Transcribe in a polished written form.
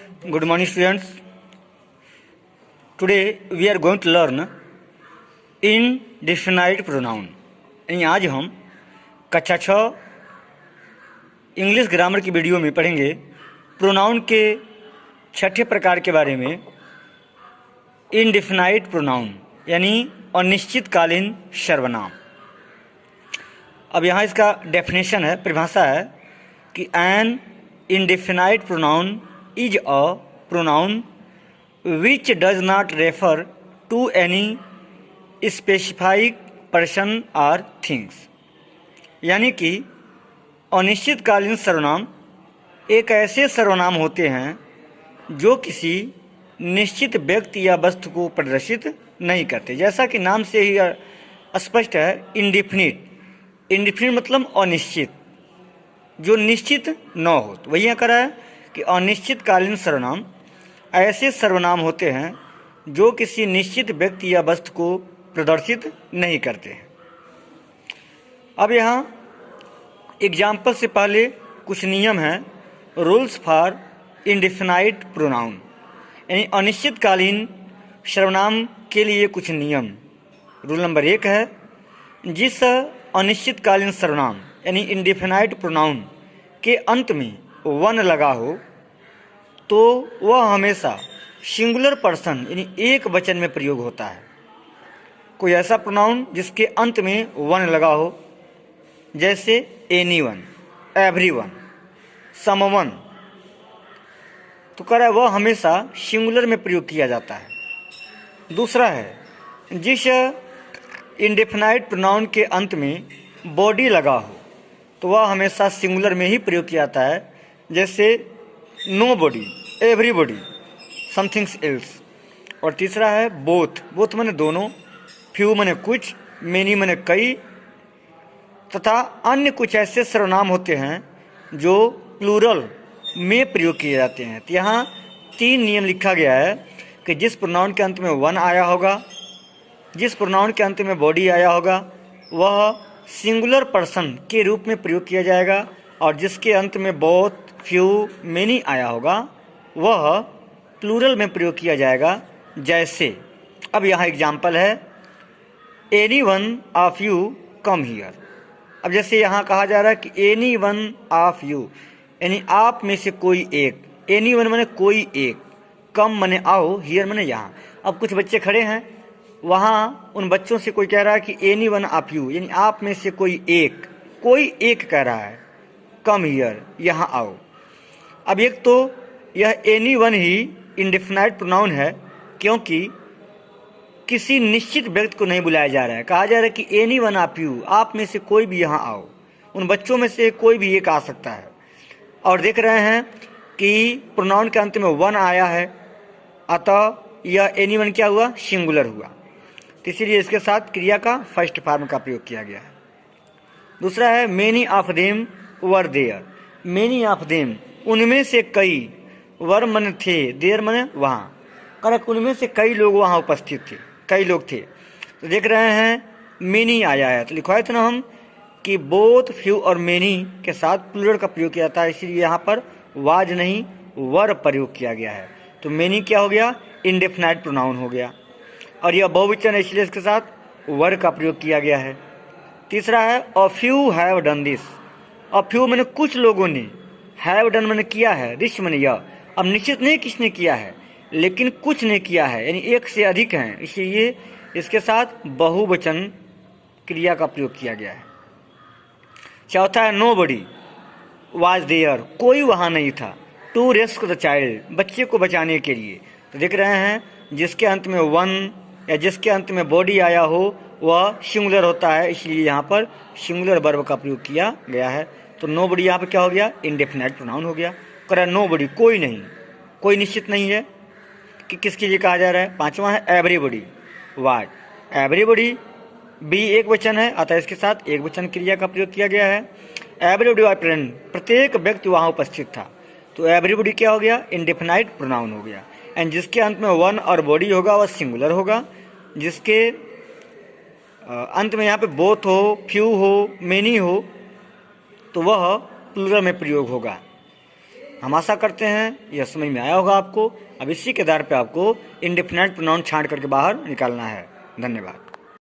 Good morning, students. Today we are going to learn indefinite pronoun. यानी आज हम कक्षा 6 इंग्लिश ग्रामर की वीडियो में पढ़ेंगे प्रोनाउन के छठे प्रकार के बारे में। इनडिफिनाइट प्रोनाउन यानी अनिश्चितकालीन सर्वनाम। अब यहाँ इसका डेफिनेशन है, परिभाषा है कि N indefinite pronoun is a pronoun which does not refer to any specific person or things। यानी कि अनिश्चितकालीन सर्वनाम एक ऐसे सर्वनाम होते हैं जो किसी निश्चित व्यक्ति या वस्तु को प्रदर्शित नहीं करते। जैसा कि नाम से ही स्पष्ट है, इंडिफिनिट मतलब अनिश्चित, जो निश्चित न हो। तो वही यहाँ करा है कि अनिश्चितकालीन सर्वनाम ऐसे सर्वनाम होते हैं जो किसी निश्चित व्यक्ति या वस्तु को प्रदर्शित नहीं करते हैं। अब यहाँ एग्जाम्पल से पहले कुछ नियम हैं, रूल्स फॉर इंडिफिनाइट प्रोनाउन, यानी अनिश्चितकालीन सर्वनाम के लिए कुछ नियम। रूल नंबर 1 है, जिस अनिश्चितकालीन सर्वनाम यानी इंडिफिनाइट प्रोनाउन के अंत में वन लगा हो तो वह हमेशा सिंगुलर पर्सन यानी एक वचन में प्रयोग होता है। कोई ऐसा प्रोनाउन जिसके अंत में वन लगा हो, जैसे एनीवन, एवरीवन, समवन, तो कह रहा है वह हमेशा सिंगुलर में प्रयोग किया जाता है। दूसरा है, जिस इंडिफिनाइट प्रोनाउन के अंत में बॉडी लगा हो तो वह हमेशा सिंगुलर में ही प्रयोग किया जाता है, जैसे nobody, everybody, somethings else. और तीसरा है बोथ माने दोनों, फ्यू माने कुछ, मेनी माने कई, तथा अन्य कुछ ऐसे सर्वनाम होते हैं जो प्लूरल में प्रयोग किए जाते हैं। तो यहाँ 3 नियम लिखा गया है कि जिस प्रोनाउन के अंत में वन आया होगा, जिस प्रोनाउन के अंत में बॉडी आया होगा, वह सिंगुलर पर्सन के रूप में प्रयोग किया जाएगा, और जिसके अंत में बोथ, फ्यू, मेनी आया होगा वह प्लूरल में प्रयोग किया जाएगा। जैसे अब यहाँ एग्जाम्पल है, any one of you come here. अब जैसे यहाँ कहा जा रहा है कि एनी वन ऑफ यू यानी आप में से कोई एक, एनी वन माने कोई एक, कम माने आओ, हियर माने यहाँ। अब कुछ बच्चे खड़े हैं, वहाँ उन बच्चों से कोई कह रहा है कि एनी वन ऑफ यू यानी आप में से कोई एक कह रहा है कम हियर, यहाँ आओ। अब एक तो यह एनी वन ही इंडेफिनाइट प्रोनाउन है, क्योंकि किसी निश्चित व्यक्ति को नहीं बुलाया जा रहा है। कहा जा रहा है कि एनी वन ऑफ यू, आप में से कोई भी यहाँ आओ। उन बच्चों में से कोई भी एक आ सकता है। और देख रहे हैं कि प्रोनाउन के अंत में वन आया है, अतः यह एनी वन क्या हुआ, सिंगुलर हुआ। तो इसीलिए इसके साथ क्रिया का फर्स्ट फॉर्म का प्रयोग किया गया है। दूसरा है, many of them were there. Many of them उनमें से कई, वर मन थे, देयर मन वहाँ, करेक्ट, उनमें से कई लोग वहाँ उपस्थित थे, कई लोग थे। तो देख रहे हैं मेनी आया है, तो लिखवाए थे ना हम कि बोथ, फ्यू और मेनी के साथ प्लूरल का प्रयोग किया था, इसीलिए यहाँ पर वाज नहीं वर प्रयोग किया गया है। तो मेनी क्या हो गया, इंडेफिनाइट प्रोनाउन हो गया, और यह बहुवचन है इसलिए इसके साथ वर का प्रयोग किया गया है। तीसरा है, a few have done this. A few मैंने कुछ लोगों ने, हैव डन मैंने किया है, दिस मैंने यह। अब निश्चित नहीं किसने किया है, लेकिन कुछ ने किया है, यानी एक से अधिक हैं, इसलिए इसके साथ बहुवचन क्रिया का प्रयोग किया गया है। चौथा है, नो बडी वाज देयर, कोई वहाँ नहीं था, टू रेस्क्यू द चाइल्ड, बच्चे को बचाने के लिए। तो देख रहे हैं जिसके अंत में वन या जिसके अंत में बॉडी आया हो वह सिंगुलर होता है, इसलिए यहाँ पर सिंगुलर वर्ब का प्रयोग किया गया है। तो नो बडी यहाँ पर क्या हो गया, इंडेफिनाइट प्रोनाउन हो गया। कह नो बडी, कोई नहीं, कोई निश्चित नहीं है कि किसके लिए कहा जा रहा है। पांचवा है, एवरीबॉडी वाज। एवरीबॉडी भी एक वचन है, अतः इसके साथ एक वचन क्रिया का प्रयोग किया गया है। एवरीबॉडी वाज प्रेजेंट, प्रत्येक व्यक्ति वहाँ उपस्थित था। तो एवरीबॉडी क्या हो गया, इंडेफिनाइट प्रोनाउन हो गया। एंड जिसके अंत में वन और बॉडी होगा वह सिंगुलर होगा, जिसके अंत में यहाँ पे बोथ हो, फ्यू हो, मेनी हो, तो वह प्लूरल में प्रयोग होगा। हम आशा करते हैं यह समझ में आया होगा आपको। अब इसी के आधार पे आपको इंडेफिनाइट प्रोनाउन छांट करके बाहर निकालना है। धन्यवाद।